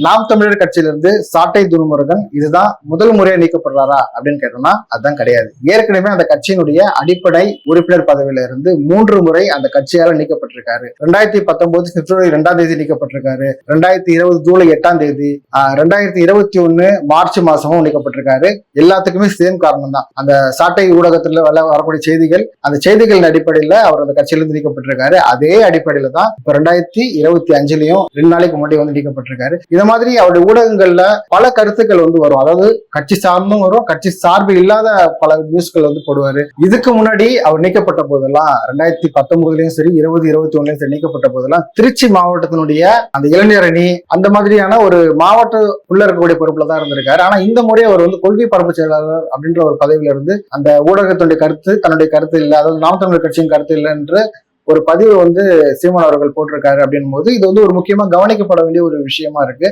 நாம் தமிழர் கட்சியிலிருந்து சாட்டை துரைமுருகன் இதுதான் முதல் முறையா நீக்கப்படுறாரா அப்படின்னு கேட்டோம்னா அதுதான் கிடையாது. ஏற்கனவே அந்த கட்சியினுடைய அடிப்படை உறுப்பினர் பதவியில இருந்து 3 முறை அந்த கட்சியால நீக்கப்பட்டிருக்காரு. 2019 பிப்ரவரி 2ஆம் தேதி நீக்கப்பட்டிருக்காரு, 2020 ஜூலை 8ஆம் தேதி, 2021 மார்ச் மாசமும் நீக்கப்பட்டிருக்காரு. எல்லாத்துக்குமே சேம் காரணம் தான். அந்த சாட்டை ஊடகத்துல வரக்கூடிய செய்திகள், அந்த செய்திகளின் அடிப்படையில அவர் அந்த கட்சியிலிருந்து நீக்கப்பட்டிருக்காரு. அதே அடிப்படையில தான் இப்ப 2025லயும் 2 நாளைக்கு முன்னாடி வந்து நீக்கப்பட்டிருக்காரு. இந்த மாதிரி அவருடைய ஊடகங்கள்ல பல கருத்துக்கள் வந்து வரும். அதாவது கட்சி சார்ந்தும் வரும், கட்சி சார்பு இல்லாத பல நியூஸ்கள் வந்து போடுவாரு. இதுக்கு முன்னாடி அவர் நீக்கப்பட்ட போதெல்லாம் 2019லயும் சரி 2021லயும் சரி நீக்கப்பட்ட போதெல்லாம் திருச்சி மாவட்டத்தினுடைய அந்த இளைஞர் அணி அந்த மாதிரியான ஒரு மாவட்ட உள்ள இருக்கக்கூடிய பொறுப்புல தான் இருந்திருக்காரு. ஆனா இந்த முறை அவர் வந்து கொள்கை பரப்பு செயலாளர் அப்படின்ற ஒரு பதவியில இருந்து அந்த ஊடகத்தினுடைய கருத்து தன்னுடைய கருத்து இல்லை, அதாவது நாம் தமிழர் கட்சியின் கருத்து இல்லை என்று ஒரு பதிவு வந்து சீமான் அவர்கள் போட்டிருக்காரு அப்படின் போது இது வந்து ஒரு முக்கியமா கவனிக்கப்பட வேண்டிய ஒரு விஷயமா இருக்கு.